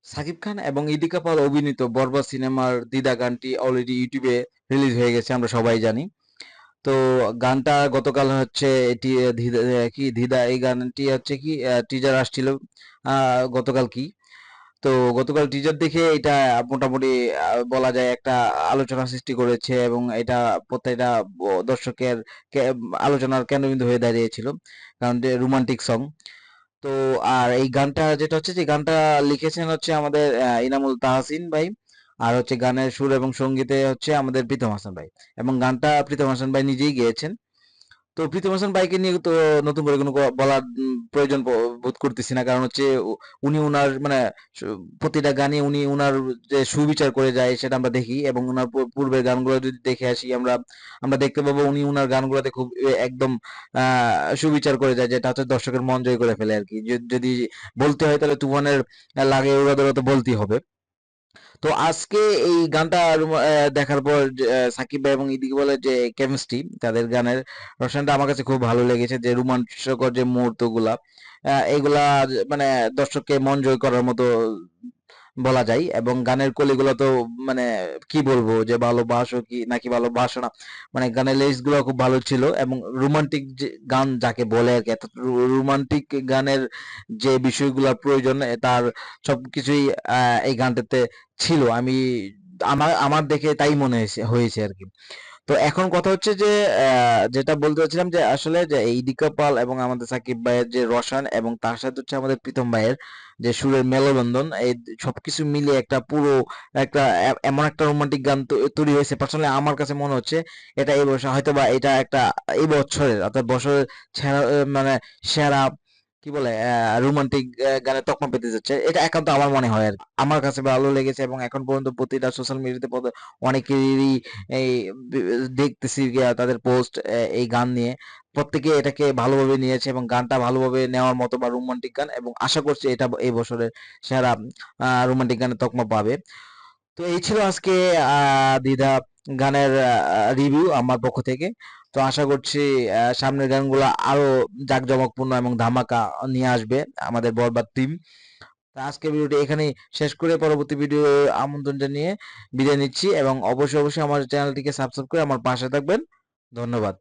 সাকিব খান এবং ইদি কাপাল অভিনীত বরবাদ সিনেমার দিদা গানটি অলরেডি ইউটিউবে রিলিজ হয়ে গেছে, আমরা সবাই জানি। তো গানটা গতকাল হচ্ছে এটি কি দিদা, এই গানটি হচ্ছে কি টিজার আসছিল গতকাল কি। তো গতকাল টিজার দেখে এটা মোটামুটি বলা যায় একটা আলোচনা সৃষ্টি করেছে, এবং এটা প্রত্যেকটা দর্শকের আলোচনার কেন্দ্রবিন্দু হয়ে দাঁড়িয়েছিল, কারণ যে রোমান্টিক সং। তো আর এই গানটা যেটা হচ্ছে, যে গানটা লিখেছেন হচ্ছে আমাদের ইনামুল তাহসিন ভাই, আর হচ্ছে গানের সুর এবং সঙ্গীতে হচ্ছে আমাদের প্রীতম হাসান ভাই, এবং গানটা প্রীতম হাসান ভাই নিজেই গেয়েছেন। তো প্রীতম হাসান ভাইকে নিয়ে তো নতুন করে কোনো বলার প্রয়োজন বোধ করতেছি না, কারণ হচ্ছে উনি উনার মানে প্রতিটা গানে উনি উনার যে সুবিচার করে যায় সেটা আমরা দেখি, এবং উনার পূর্বের গানগুলো যদি দেখে আসি আমরা, আমরা দেখতে পাবো উনি উনার গানগুলোতে খুব একদম সুবিচার করে যায়, যেটা হচ্ছে দর্শকের মন জয় করে ফেলে আর কি। যদি বলতে হয় তাহলে তুফানের লাগে উড়াদুরা তো বলতেই হবে। তো আজকে এই গানটা দেখার পর সাকিব ভাই এবং ইদিক বলের যে কেমিস্ট্রি, তাদের গানের রচনাটা আমার কাছে খুব ভালো লেগেছে, যে রোমাঞ্চকর যে মুহূর্তগুলা এগুলা মানে দর্শককে মন জয় করার মতো বলা যায়। এবং গানের কলিগুলো তো মানে কি বলবো, যে ভালোবাসো কি নাকি ভালোবাসো না, মানে গানের লিরিক্স গুলো খুব ভালো ছিল। এবং রোমান্টিক যে গান যাকে বলে আর কি, রোমান্টিক গানের যে বিষয়গুলো প্রয়োজন তার সবকিছুই এই গানটাতে ছিল। আমি আমার আমার দেখে তাই মনে হয়েছে হয়েছে আর কি। তো এখন কথা হচ্ছে যে যেটা বলতে চাচ্ছিলাম, যে আসলে যে এই দীপিকা পাল এবং আমাদের সাকিব ভাইয়ের যে রসায়ন, এবং তার সাথে হচ্ছে আমাদের প্রীতম ভাইয়ের যে সুরের মেলবন্ধন, এই সবকিছু মিলিয়ে একটা পুরো একটা এমন একটা রোমান্টিক গান তৈরি হয়েছে। পার্সোনালি আমার কাছে মনে হচ্ছে এটা এই বছর হয়তো বা এটা একটা এই বছরের অর্থাৎ বছরের সেরা মানে সেরা কি বলে রোমান্টিক গানের তকমা পেতে যাচ্ছে, এটা একান্ত আমার মনে হয় আর কি। আমার কাছে ভালো লেগেছে, এবং এখন পর্যন্ত প্রতিটা সোশ্যাল মিডিয়াতে অনেকেরই এই দেখতেছি তাদের পোস্ট এই গান নিয়ে, প্রত্যেকে এটাকে ভালোভাবে নিয়েছে, এবং গানটা ভালোভাবে নেওয়ার মতো বা রোমান্টিক গান, এবং আশা করছি এটা এই বছরের সেরা রোমান্টিক গানের তকমা পাবে। তো এই ছিল আজকে দ্বিধা গানের রিভিউ আমার পক্ষ থেকে। তো আশা করছি সামনের গানগুলো আরো জাঁকজমকপূর্ণ এবং ধামাকা নিয়ে আসবে আমাদের বরবাদ টিম। তো আজকের ভিডিওটি এখানেই শেষ করে পরবর্তী ভিডিও আমন্ত্রণ জানিয়ে বিদায় নিচ্ছি, এবং অবশ্যই অবশ্যই আমার চ্যানেলটিকে সাবস্ক্রাইব করে আমার পাশে থাকবেন। ধন্যবাদ।